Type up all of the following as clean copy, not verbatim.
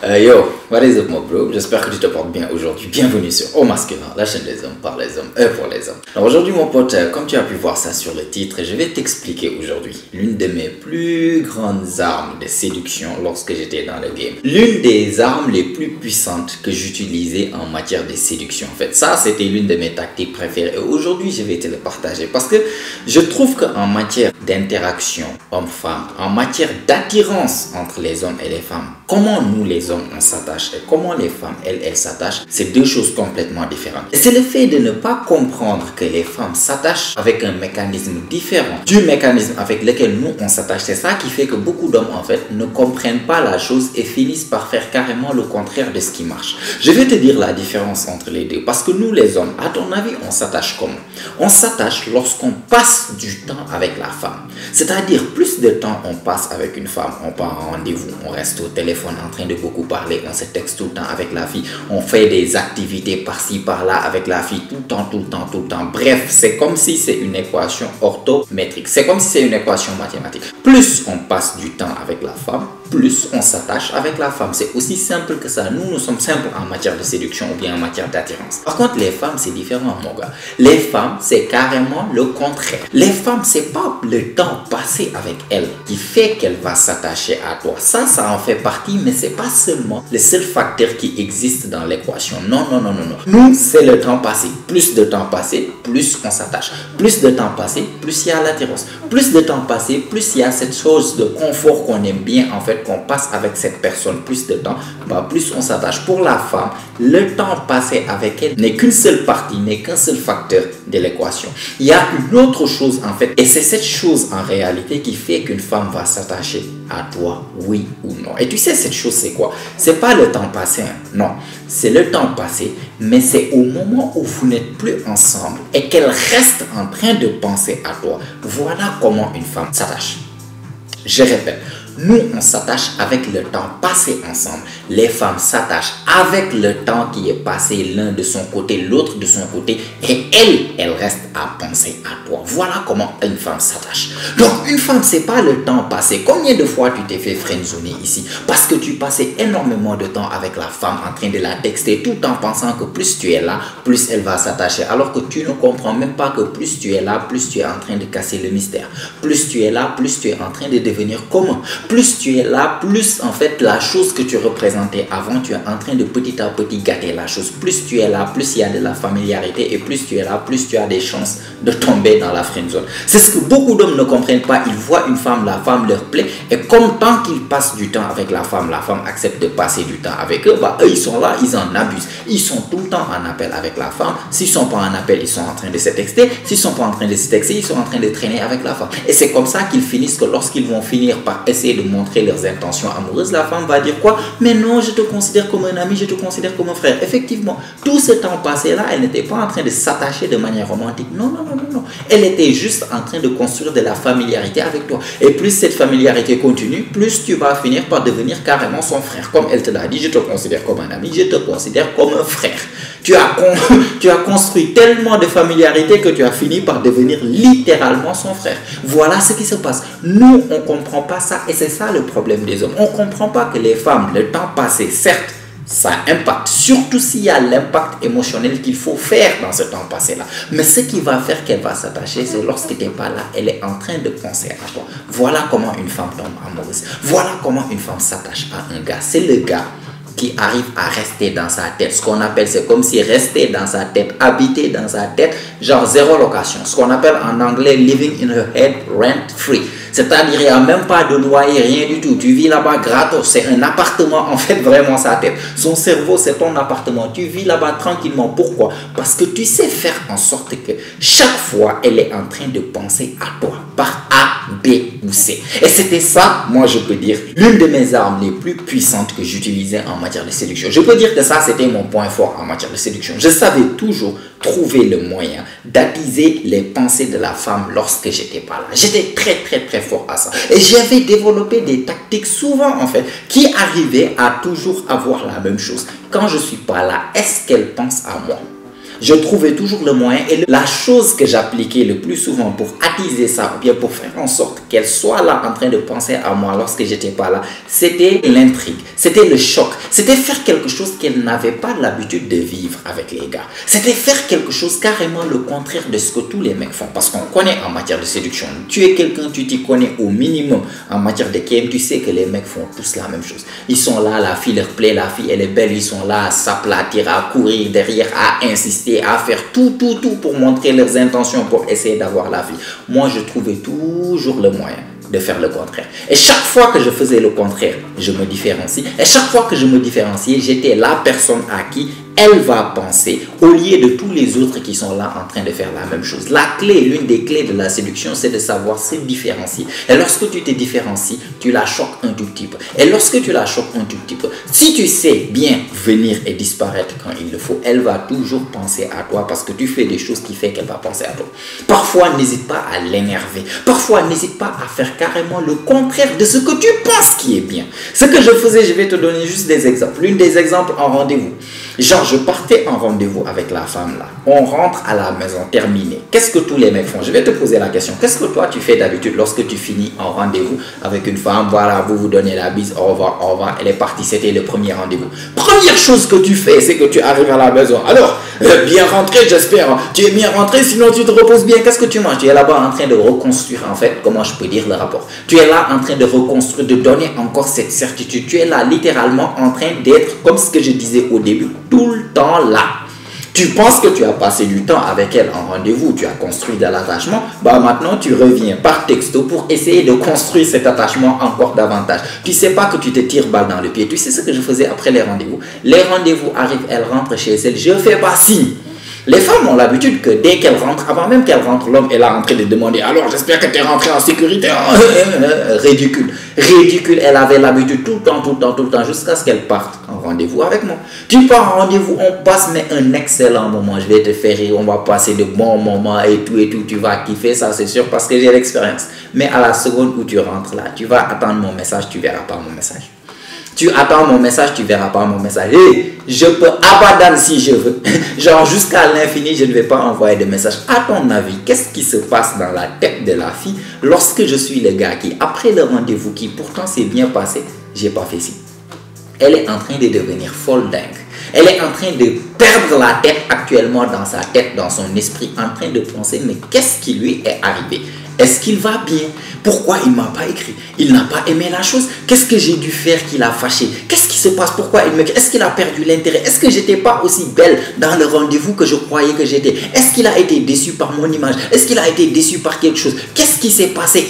Yo, what is up mon bro? J'espère que tu te portes bien aujourd'hui. Bienvenue sur Au Masculin, la chaîne des hommes par les hommes et pour les hommes. Alors aujourd'hui mon pote, comme tu as pu voir ça sur le titre, je vais t'expliquer aujourd'hui l'une de mes plus grandes armes de séduction lorsque j'étais dans le game. L'une des armes les plus puissantes que j'utilisais en matière de séduction. En fait, ça c'était l'une de mes tactiques préférées. Et aujourd'hui, je vais te le partager parce que je trouve qu'en matière d'interaction homme-femme, en matière d'attirance entre les hommes et les femmes, comment nous les hommes on s'attache et comment les femmes elles s'attachent, c'est deux choses complètement différentes. Et c'est le fait de ne pas comprendre que les femmes s'attachent avec un mécanisme différent du mécanisme avec lequel nous on s'attache. C'est ça qui fait que beaucoup d'hommes en fait ne comprennent pas la chose et finissent par faire carrément le contraire de ce qui marche. Je vais te dire la différence entre les deux parce que nous les hommes, à ton avis, on s'attache comment? On s'attache lorsqu'on passe du temps avec la femme. C'est-à-dire plus de temps on passe avec une femme, on part en rendez-vous, on reste au téléphone en train de beaucoup parler, on se texte tout le temps avec la fille, on fait des activités par-ci par-là avec la fille tout le temps, tout le temps, tout le temps. Bref, c'est comme si c'est une équation orthométrique, c'est comme si c'est une équation mathématique. Plus on passe du temps avec la femme, plus on s'attache avec la femme. C'est aussi simple que ça. Nous sommes simples en matière de séduction ou bien en matière d'attirance. Par contre, les femmes, c'est différent, mon gars. Les femmes, c'est carrément le contraire. Les femmes, c'est pas le temps passé avec elles qui fait qu'elle va s'attacher à toi. Ça en fait partie, mais c'est pas seulement le seul facteur qui existe dans l'équation. Non, non, non, non, non. Nous, c'est le temps passé. Plus de temps passé, plus on s'attache. Plus de temps passé, plus il y a l'attirance. Plus de temps passé, plus il y a cette chose de confort qu'on aime bien, en fait, qu'on passe avec cette personne plus de temps, plus on s'attache. Pour la femme, le temps passé avec elle n'est qu'une seule partie, n'est qu'un seul facteur de l'équation. Il y a une autre chose en fait, et c'est cette chose en réalité qui fait qu'une femme va s'attacher à toi, oui ou non. Et tu sais cette chose c'est quoi? C'est pas le temps passé, hein. Non, c'est le temps passé, mais c'est au moment où vous n'êtes plus ensemble et qu'elle reste en train de penser à toi. Voilà comment une femme s'attache. Je répète, nous, on s'attache avec le temps passé ensemble. Les femmes s'attachent avec le temps qui est passé l'un de son côté, l'autre de son côté. Et elle reste à penser à toi. Voilà comment une femme s'attache. Donc, une femme, c'est pas le temps passé. Combien de fois tu t'es fait friendzoner ici? Parce que tu passais énormément de temps avec la femme en train de la texter tout en pensant que plus tu es là, plus elle va s'attacher. Alors que tu ne comprends même pas que plus tu es là, plus tu es en train de casser le mystère. Plus tu es là, plus tu es en train de devenir commun. Plus tu es là, plus en fait la chose que tu représentais avant, tu es en train de petit à petit gâter la chose. Plus tu es là, plus il y a de la familiarité et plus tu es là, plus tu as des chances de tomber dans la friendzone. C'est ce que beaucoup d'hommes ne comprennent pas. Ils voient une femme, la femme leur plaît et comme tant qu'ils passent du temps avec la femme accepte de passer du temps avec eux, eux ils sont là, ils en abusent. Ils sont tout le temps en appel avec la femme. S'ils ne sont pas en appel, ils sont en train de se texter. S'ils ne sont pas en train de se texter, ils sont en train de traîner avec la femme. Et c'est comme ça qu'ils finissent que lorsqu'ils vont finir par essayer de montrer leurs intentions amoureuses, la femme va dire quoi? Mais non, je te considère comme un ami, je te considère comme un frère. Effectivement, tout ce temps passé là, elle n'était pas en train de s'attacher de manière romantique. Non, non, non, non, non. Elle était juste en train de construire de la familiarité avec toi. Et plus cette familiarité continue, plus tu vas finir par devenir carrément son frère. Comme elle te l'a dit, je te considère comme un ami, je te considère comme un frère. Tu as construit tellement de familiarité que tu as fini par devenir littéralement son frère. Voilà ce qui se passe. Nous, on ne comprend pas ça et c'est ça le problème des hommes. On ne comprend pas que les femmes, le temps passé, certes, ça impacte, surtout s'il y a l'impact émotionnel qu'il faut faire dans ce temps passé-là. Mais ce qui va faire qu'elle va s'attacher, c'est lorsque tu n'es pas là, elle est en train de penser à toi. Voilà comment une femme tombe amoureuse. Voilà comment une femme s'attache à un gars. C'est le gars qui arrive à rester dans sa tête. Ce qu'on appelle, c'est comme si rester dans sa tête, habiter dans sa tête, genre zéro location. Ce qu'on appelle en anglais living in her head rent free. C'est-à-dire, il n'y a même pas de loyer, rien du tout. Tu vis là-bas gratos. C'est un appartement, en fait, vraiment sa tête. Son cerveau, c'est ton appartement. Tu vis là-bas tranquillement. Pourquoi? Parce que tu sais faire en sorte que chaque fois, elle est en train de penser à toi par A, B ou C. Et c'était ça, moi, je peux dire, l'une de mes armes les plus puissantes que j'utilisais en matière de séduction. Je peux dire que ça, c'était mon point fort en matière de séduction. Je savais toujours trouver le moyen d'attiser les pensées de la femme lorsque j'étais pas là. J'étais très, très, très fort à ça. Et j'avais développé des tactiques souvent, en fait, qui arrivaient à toujours avoir la même chose. Quand je suis pas là, est-ce qu'elle pense à moi? Je trouvais toujours le moyen et la chose que j'appliquais le plus souvent pour attiser ça ou bien pour faire en sorte qu'elle soit là en train de penser à moi lorsque j'étais pas là, c'était l'intrigue, c'était le choc, c'était faire quelque chose qu'elle n'avait pas l'habitude de vivre avec les gars. C'était faire quelque chose carrément le contraire de ce que tous les mecs font. Parce qu'on connaît en matière de séduction, tu es quelqu'un, tu t'y connais au minimum en matière de KM, tu sais que les mecs font tous la même chose. Ils sont là, la fille leur plaît, la fille elle est belle, ils sont là à s'aplatir, à courir derrière, à insister, à faire tout pour montrer leurs intentions, pour essayer d'avoir la fille. Moi, je trouvais toujours le moyen de faire le contraire. Et chaque fois que je faisais le contraire, je me différencie. Et chaque fois que je me différenciais, j'étais la personne à qui elle va penser au lieu de tous les autres qui sont là en train de faire la même chose. La clé, l'une des clés de la séduction, c'est de savoir se différencier. Et lorsque tu te différencies, tu la choques un tout petit peu. Et lorsque tu la choques un tout petit peu, si tu sais bien venir et disparaître quand il le faut, elle va toujours penser à toi parce que tu fais des choses qui font qu'elle va penser à toi. Parfois, n'hésite pas à l'énerver. Parfois, n'hésite pas à faire carrément le contraire de ce que tu penses qui est bien. Ce que je faisais, je vais te donner juste des exemples. L'une des exemples en rendez-vous. Genre, je partais en rendez-vous avec la femme là. On rentre à la maison, terminé. Qu'est-ce que tous les mecs font? Je vais te poser la question. Qu'est-ce que toi tu fais d'habitude lorsque tu finis en rendez-vous avec une femme? Voilà, vous vous donnez la bise, au revoir, elle est partie, c'était le premier rendez-vous. Première chose que tu fais, c'est que tu arrives à la maison. Alors, bien rentré, j'espère. Tu es bien rentré, sinon tu te reposes bien. Qu'est-ce que tu manges? Tu es là-bas en train de reconstruire, en fait, comment je peux dire le rapport. Tu es là en train de reconstruire, de donner encore cette certitude. Tu es là littéralement en train d'être, comme ce que je disais au début, tout le temps là. Tu penses que tu as passé du temps avec elle en rendez-vous, tu as construit de l'attachement, bah maintenant tu reviens par texto pour essayer de construire cet attachement encore davantage. Tu sais pas que tu te tires balle dans le pied. Tu sais ce que je faisais après les rendez-vous? Les rendez-vous arrivent, elle rentre chez elle, je fais pas signe. Les femmes ont l'habitude que dès qu'elles rentrent, avant même qu'elles rentrent, l'homme est là en train de demander: alors j'espère que tu es rentré en sécurité. Ridicule. Ridicule. Elle avait l'habitude tout le temps, jusqu'à ce qu'elle parte en rendez-vous avec moi. Tu pars en rendez-vous, on passe mais un excellent moment. Je vais te faire rire, on va passer de bons moments et tout, tu vas kiffer, ça c'est sûr parce que j'ai l'expérience. Mais à la seconde où tu rentres là, tu vas attendre mon message, tu verras pas mon message. Tu attends mon message, tu verras pas mon message. Et je peux abadan si je veux. Genre jusqu'à l'infini, je ne vais pas envoyer de message. À ton avis, qu'est-ce qui se passe dans la tête de la fille lorsque je suis le gars qui, après le rendez-vous qui pourtant s'est bien passé, j'ai pas fait ci? Elle est en train de devenir folle dingue. Elle est en train de perdre la tête actuellement dans sa tête, dans son esprit, en train de penser: mais qu'est-ce qui lui est arrivé? Est-ce qu'il va bien? Pourquoi il ne m'a pas écrit? Il n'a pas aimé la chose? Qu'est-ce que j'ai dû faire qui l'a fâché? Qu'est-ce qui se passe? Pourquoi il me... Est-ce qu'il a perdu l'intérêt? Est-ce que j'étais pas aussi belle dans le rendez-vous que je croyais que j'étais? Est-ce qu'il a été déçu par mon image? Est-ce qu'il a été déçu par quelque chose? Qu'est-ce qui s'est passé?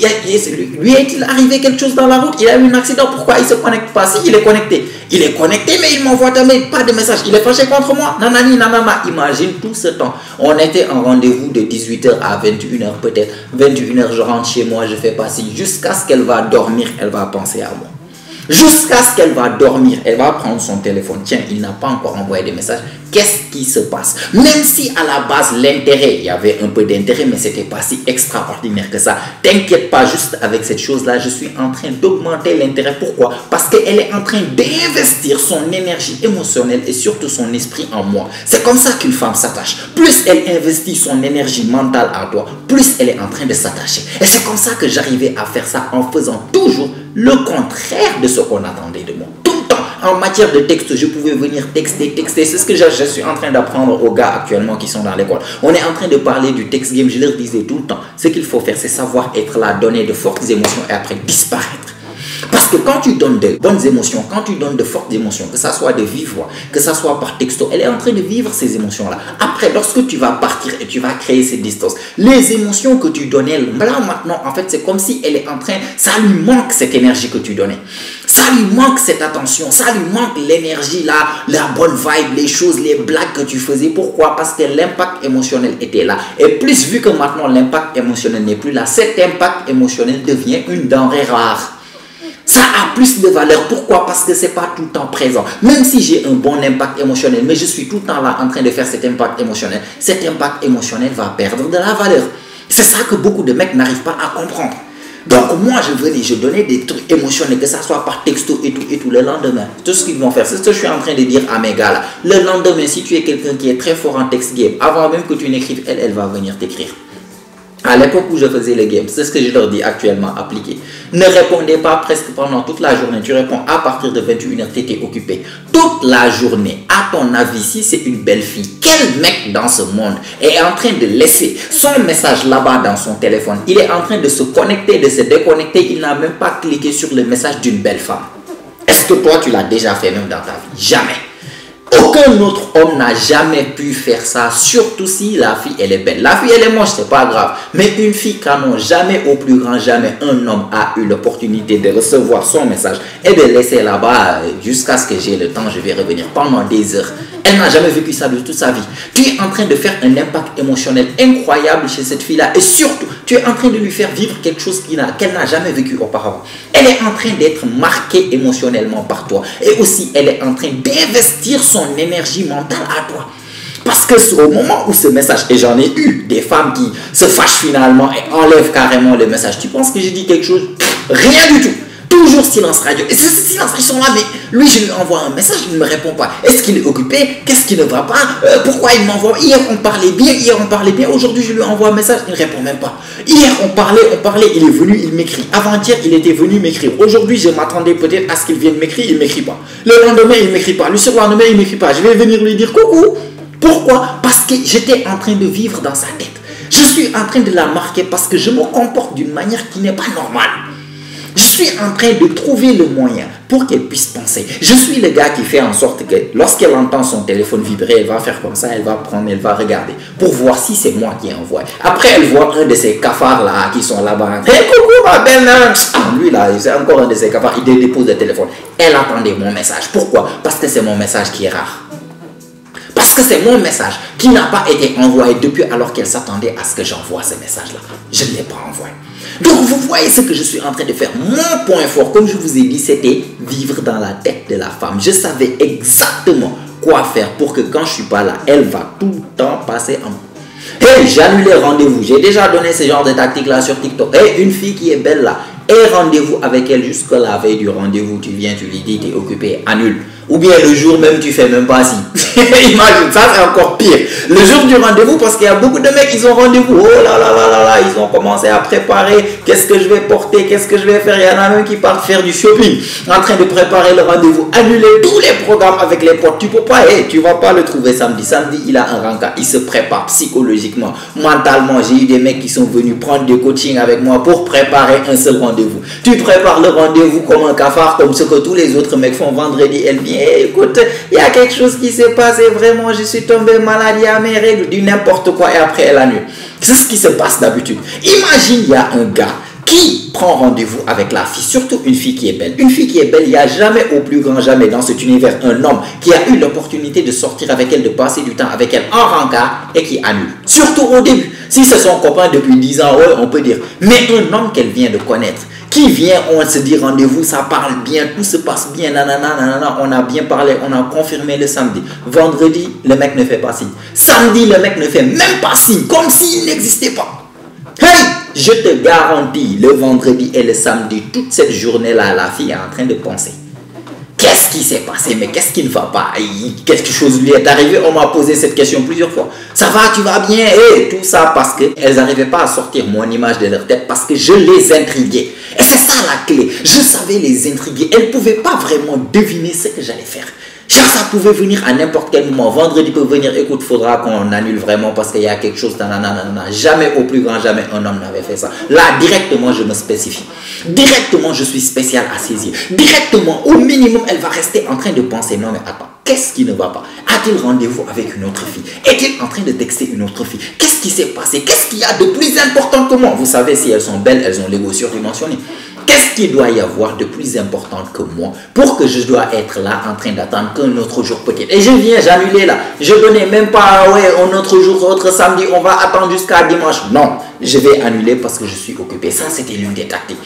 Lui est-il arrivé quelque chose dans la route? Il a eu un accident? Pourquoi il ne se connecte pas? Si, il est connecté. Il est connecté, mais il m'envoie pas de message. Il est fâché contre moi. Nanani, nanana. Imagine tout ce temps. On était en rendez-vous de 18h à 21h peut-être. 21h, je rentre chez moi, je fais pas signe. Jusqu'à ce qu'elle va dormir, elle va penser à moi. Jusqu'à ce qu'elle va dormir, elle va prendre son téléphone. Tiens, il n'a pas encore envoyé de message. Qu'est-ce qui se passe? Même si à la base, l'intérêt, il y avait un peu d'intérêt, mais ce n'était pas si extraordinaire que ça. T'inquiète pas, juste avec cette chose-là, je suis en train d'augmenter l'intérêt. Pourquoi? Parce qu'elle est en train d'investir son énergie émotionnelle et surtout son esprit en moi. C'est comme ça qu'une femme s'attache. Plus elle investit son énergie mentale à toi, plus elle est en train de s'attacher. Et c'est comme ça que j'arrivais à faire ça en faisant toujours le contraire de ce qu'on attendait de moi. Tout le temps, en matière de texte, je pouvais venir texter. C'est ce que je suis en train d'apprendre aux gars actuellement qui sont dans l'école. On est en train de parler du text game. Je leur disais tout le temps, ce qu'il faut faire, c'est savoir être là, donner de fortes émotions et après disparaître. Parce que quand tu donnes de bonnes émotions, quand tu donnes de fortes émotions, que ça soit de vive voix, que ça soit par texto, elle est en train de vivre ces émotions-là. Après, lorsque tu vas partir et tu vas créer cette distance, les émotions que tu donnais, là maintenant, en fait, c'est comme si elle est en train, ça lui manque cette énergie que tu donnais. Ça lui manque cette attention, ça lui manque l'énergie, la bonne vibe, les choses, les blagues que tu faisais. Pourquoi? Parce que l'impact émotionnel était là. Et plus vu que maintenant l'impact émotionnel n'est plus là, cet impact émotionnel devient une denrée rare. Ça a plus de valeur. Pourquoi? Parce que ce n'est pas tout le temps présent. Même si j'ai un bon impact émotionnel, mais je suis tout le temps là en train de faire cet impact émotionnel, cet impact émotionnel va perdre de la valeur. C'est ça que beaucoup de mecs n'arrivent pas à comprendre. Donc moi, je donnais des trucs émotionnels, que ça soit par texto et tout, le lendemain. Tout ce qu'ils vont faire, c'est ce que je suis en train de dire à mes gars là. Le lendemain, si tu es quelqu'un qui est très fort en text game, avant même que tu n'écrives, elle va venir t'écrire. À l'époque où je faisais les games, c'est ce que je leur dis actuellement, appliqué. Ne répondez pas presque pendant toute la journée. Tu réponds à partir de 21h, tu étais occupé. Toute la journée, à ton avis, si c'est une belle fille, quel mec dans ce monde est en train de laisser son message là-bas dans son téléphone? Il est en train de se connecter, de se déconnecter. Il n'a même pas cliqué sur le message d'une belle femme. Est-ce que toi, tu l'as déjà fait même dans ta vie? Jamais. Aucun autre homme n'a jamais pu faire ça, surtout si la fille elle est belle. La fille elle est moche, c'est pas grave. Mais une fille canon, jamais au plus grand, jamais un homme a eu l'opportunité de recevoir son message et de laisser là-bas jusqu'à ce que j'ai le temps, je vais revenir pendant des heures. Elle n'a jamais vécu ça de toute sa vie. Tu es en train de faire un impact émotionnel incroyable chez cette fille-là et surtout, tu es en train de lui faire vivre quelque chose qu'elle n'a jamais vécu auparavant. Elle est en train d'être marquée émotionnellement par toi et aussi elle est en train d'investir son énergie mentale à toi. Parce que au moment où ce message, et j'en ai eu des femmes qui se fâchent finalement et enlèvent carrément le message. Tu penses que j'ai dit quelque chose? Rien du tout. Toujours silence radio. Et ce silence, ils sont là, mais lui, je lui envoie un message, il ne me répond pas. Est-ce qu'il est occupé? Qu'est-ce qui ne va pas? Pourquoi il m'envoie? Hier, on parlait bien. Aujourd'hui, je lui envoie un message, il ne répond même pas. Hier, on parlait, il est venu, il m'écrit. Avant-hier, il était venu m'écrire. Aujourd'hui, je m'attendais peut-être à ce qu'il vienne m'écrire, il ne m'écrit pas. Le lendemain, il ne m'écrit pas. Le surlendemain, il ne m'écrit pas. Je vais venir lui dire coucou. Pourquoi? Parce que j'étais en train de vivre dans sa tête. Je suis en train de la marquer parce que je me comporte d'une manière qui n'est pas normale. Je suis en train de trouver le moyen pour qu'elle puisse penser. Je suis le gars qui fait en sorte que lorsqu'elle entend son téléphone vibrer, elle va faire comme ça, elle va prendre, elle va regarder pour voir si c'est moi qui envoie. Après, elle voit un de ces cafards là qui sont là-bas. Hey, coucou ma belle. Lui là, c'est encore un de ces cafards, il dépose le téléphone. Elle attendait mon message. Pourquoi? Parce que c'est mon message qui est rare. Parce que c'est mon message qui n'a pas été envoyé depuis alors qu'elle s'attendait à ce que j'envoie ce message-là. Je ne l'ai pas envoyé. Donc vous voyez ce que je suis en train de faire. Mon point fort, comme je vous ai dit, c'était vivre dans la tête de la femme. Je savais exactement quoi faire pour que quand je ne suis pas là, elle va tout le temps passer en... Hey, j'annule les rendez-vous. J'ai déjà donné ce genre de tactique-là sur TikTok. Hey, une fille qui est belle là, et rendez-vous avec elle jusqu'à la veille du rendez-vous. Tu viens, tu lui dis, tu es occupé, annule. Ou bien le jour même, tu fais même pas si. Imagine, ça c'est encore pire. Le jour du rendez-vous, parce qu'il y a beaucoup de mecs, ils ont rendez-vous. Oh là là là là là, ils ont commencé à préparer. Qu'est-ce que je vais porter? Qu'est-ce que je vais faire? Il y en a même qui partent faire du shopping. En train de préparer le rendez-vous. Annuler tous les programmes avec les potes. Tu peux pas, tu vas pas le trouver samedi. Samedi, il a un rencard. Il se prépare psychologiquement, mentalement. J'ai eu des mecs qui sont venus prendre des coachings avec moi pour préparer un seul rendez-vous. Tu prépares le rendez-vous comme un cafard, comme ce que tous les autres mecs font vendredi. Elle vient. Écoute, il y a quelque chose qui s'est passé, vraiment, je suis tombé malade, il y a mes règles, du n'importe quoi, et après elle annule. C'est ce qui se passe d'habitude. Imagine, il y a un gars qui prend rendez-vous avec la fille, surtout une fille qui est belle. Une fille qui est belle, il n'y a jamais, au plus grand jamais dans cet univers, un homme qui a eu l'opportunité de sortir avec elle, de passer du temps avec elle en rencard et qui annule. Surtout au début. Si c'est son copain depuis 10 ans, ouais, on peut dire. Mais un homme qu'elle vient de connaître, qui vient, on se dit rendez-vous, ça parle bien, tout se passe bien, nanana, nanana, on a bien parlé, on a confirmé le samedi. Vendredi, le mec ne fait pas signe. Samedi, le mec ne fait même pas signe, comme s'il n'existait pas. Hey, je te garantis, le vendredi et le samedi, toute cette journée-là, la fille est en train de penser. Qu'est-ce qui s'est passé? Mais qu'est-ce qui ne va pas? Quelque chose lui est arrivé? On m'a posé cette question plusieurs fois. Ça va, tu vas bien? Et tout ça parce qu'elles n'arrivaient pas à sortir mon image de leur tête parce que je les intriguais. Et c'est ça la clé. Je savais les intriguer. Elles ne pouvaient pas vraiment deviner ce que j'allais faire. Genre, ça pouvait venir à n'importe quel moment. Vendredi peut venir, écoute, faudra qu'on annule vraiment parce qu'il y a quelque chose. Nanana. Jamais, au plus grand, jamais un homme n'avait fait ça. Là, directement, je me spécifie. Directement, je suis spécial à saisir. Directement, au minimum, elle va rester en train de penser. Non, mais attends, qu'est-ce qui ne va pas? A-t-il rendez-vous avec une autre fille? Est-il en train de texter une autre fille? Qu'est-ce qui s'est passé? Qu'est-ce qu'il y a de plus important que moi? Vous savez, si elles sont belles, elles ont l'ego surdimensionné. Qu'est-ce qu'il doit y avoir de plus important que moi pour que je dois être là en train d'attendre qu'un autre jour peut-être? Et je viens, j'annulais là. Je donnais même pas, ouais, un autre jour, autre samedi, on va attendre jusqu'à dimanche. Non, je vais annuler parce que je suis occupé. Ça, c'était l'une des tactiques.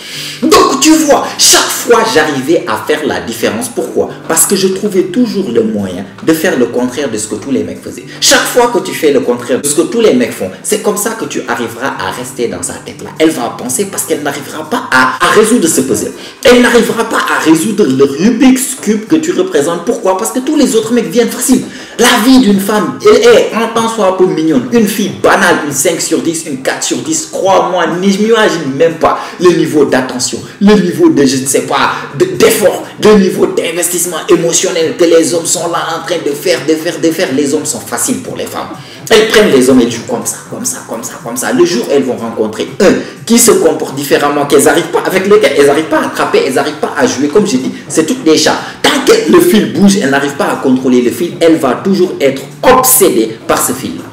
Donc, tu vois, chaque fois, j'arrivais à faire la différence. Pourquoi? Parce que je trouvais toujours le moyen de faire le contraire de ce que tous les mecs faisaient. Chaque fois que tu fais le contraire de ce que tous les mecs font, c'est comme ça que tu arriveras à rester dans sa tête là. Elle va penser parce qu'elle n'arrivera pas à réfléchir résoudre ce puzzle. Elle n'arrivera pas à résoudre le Rubik's Cube que tu représentes. Pourquoi? Parce que tous les autres mecs viennent facile. La vie d'une femme, elle est en temps soit un peu mignonne. Une fille banale, une 5 sur 10, une 4 sur 10, crois-moi, n'imagine même pas le niveau d'attention, le niveau de, je ne sais pas, d'effort, le niveau d'investissement émotionnel que les hommes sont là en train de faire. Les hommes sont faciles pour les femmes. Elles prennent les hommes et jouent comme ça. Le jour où elles vont rencontrer un qui se comporte différemment, qu'elles n'arrivent pas, avec lequel elles n'arrivent pas à attraper, elles n'arrivent pas à jouer, comme j'ai dit, c'est toutes des chats. Tant que le fil bouge, elle n'arrive pas à contrôler le fil, elle va toujours être obsédée par ce fil-là.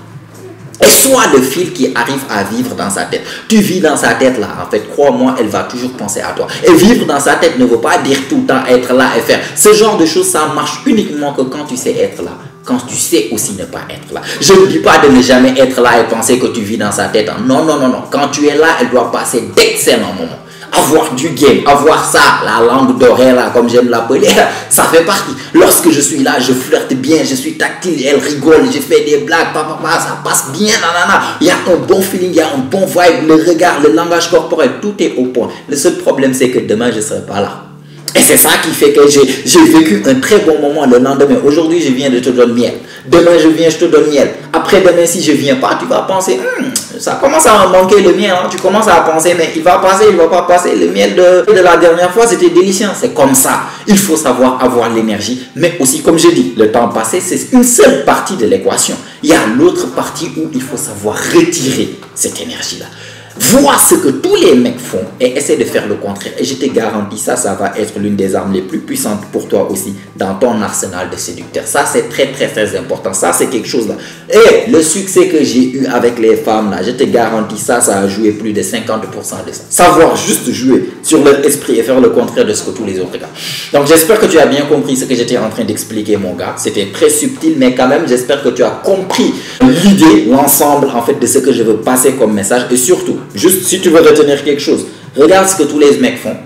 Et soit le fil qui arrive à vivre dans sa tête. Tu vis dans sa tête là, en fait, crois-moi, elle va toujours penser à toi. Et vivre dans sa tête ne veut pas dire tout le temps être là et faire. Ce genre de choses, ça marche uniquement que quand tu sais être là. Quand tu sais aussi ne pas être là. Je ne dis pas de ne jamais être là et penser que tu vis dans sa tête. Non. Quand tu es là, elle doit passer d'excellents moments. Avoir du game, avoir ça, la langue dorée là, comme j'aime l'appeler, ça fait partie. Lorsque je suis là, je flirte bien, je suis tactile, elle rigole, je fais des blagues, ça passe bien, nanana. Il y a un bon feeling, il y a un bon vibe, le regard, le langage corporel, tout est au point. Le seul problème, c'est que demain, je ne serai pas là. Et c'est ça qui fait que j'ai vécu un très bon moment le lendemain. Aujourd'hui, je viens de te donner miel. Demain, je te donne miel. Après-demain, si je ne viens pas, tu vas penser, ça commence à manquer le miel. Hein. Tu commences à penser, mais il va passer, il ne va pas passer. Le miel de la dernière fois, c'était délicieux. C'est comme ça. Il faut savoir avoir l'énergie. Mais aussi, comme je dis, le temps passé, c'est une seule partie de l'équation. Il y a l'autre partie où il faut savoir retirer cette énergie-là. Vois ce que tous les mecs font et essaie de faire le contraire. Et je te garantis, ça va être l'une des armes les plus puissantes pour toi aussi dans ton arsenal de séducteurs. Ça, c'est très important. Ça, c'est quelque chose là. Et le succès que j'ai eu avec les femmes là, je te garantis, ça a joué plus de 50% de ça. Savoir juste jouer sur leur esprit et faire le contraire de ce que tous les autres gars. Donc, j'espère que tu as bien compris ce que j'étais en train d'expliquer, mon gars. C'était très subtil, mais quand même, j'espère que tu as compris l'idée, l'ensemble en fait de ce que je veux passer comme message. Et surtout, juste si tu veux retenir quelque chose, regarde ce que tous les mecs font,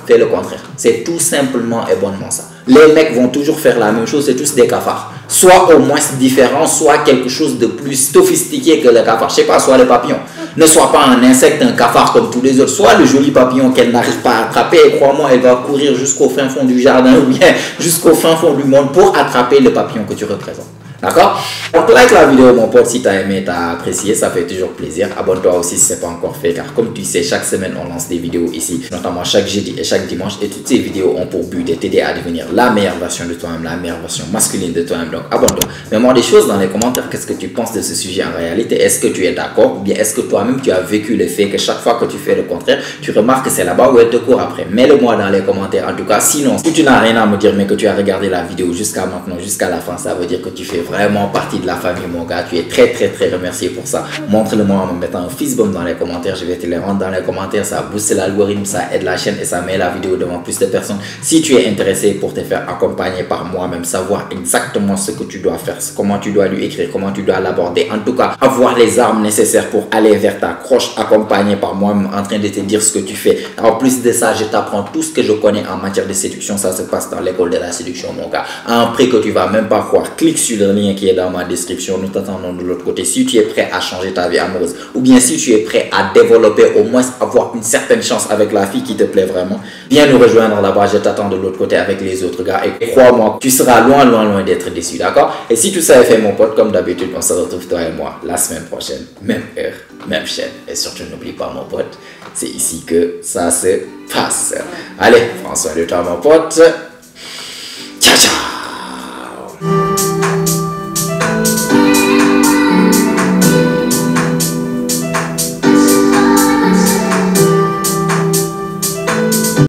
fais le contraire. C'est tout simplement et bonnement ça. Les mecs vont toujours faire la même chose, c'est tous des cafards. Soit au moins différent, soit quelque chose de plus sophistiqué que le cafard. Je sais pas, soit le papillon. Ne sois pas un insecte, un cafard comme tous les autres. Soit le joli papillon qu'elle n'arrive pas à attraper. Et crois-moi, elle va courir jusqu'au fin fond du jardin ou bien jusqu'au fin fond du monde pour attraper le papillon que tu représentes. D'accord? Donc like la vidéo mon pote si tu as aimé, tu as apprécié, ça fait toujours plaisir. Abonne-toi aussi si ce n'est pas encore fait car comme tu sais, chaque semaine on lance des vidéos ici, notamment chaque jeudi et chaque dimanche. Et toutes ces vidéos ont pour but de t'aider à devenir la meilleure version de toi-même, la meilleure version masculine de toi-même. Donc abonne-toi. Mets-moi des choses dans les commentaires, qu'est-ce que tu penses de ce sujet en réalité? Est-ce que tu es d'accord ou bien est-ce que toi-même tu as vécu le fait que chaque fois que tu fais le contraire, tu remarques que c'est là-bas où elle te court après? Mets-le-moi dans les commentaires en tout cas. Sinon, si tu n'as rien à me dire mais que tu as regardé la vidéo jusqu'à maintenant, jusqu'à la fin, ça veut dire que tu fais vraiment partie de la famille, mon gars. Tu es très remercié pour ça. Montre-le-moi en me mettant un fist bump dans les commentaires. Je vais te les rendre dans les commentaires. Ça booste l'algorithme, ça aide la chaîne et ça met la vidéo devant plus de personnes. Si tu es intéressé pour te faire accompagner par moi-même, savoir exactement ce que tu dois faire, comment tu dois lui écrire, comment tu dois l'aborder, en tout cas avoir les armes nécessaires pour aller vers ta croche, accompagné par moi-même en train de te dire ce que tu fais. En plus de ça, je t'apprends tout ce que je connais en matière de séduction. Ça se passe dans l'école de la séduction, mon gars. À un prix que tu vas même pas croire. Clique sur le lien qui est dans ma description. Nous t'attendons de l'autre côté. Si tu es prêt à changer ta vie amoureuse ou bien si tu es prêt à développer, au moins avoir une certaine chance avec la fille qui te plaît vraiment, viens nous rejoindre là-bas. Je t'attends de l'autre côté avec les autres gars et crois-moi, tu seras loin d'être déçu, d'accord? Et si tout ça est fait, mon pote, comme d'habitude, on se retrouve toi et moi la semaine prochaine, même heure, même chaîne. Et surtout n'oublie pas, mon pote, c'est ici que ça se passe. Allez, prends soin de toi, mon pote. Ciao, ciao.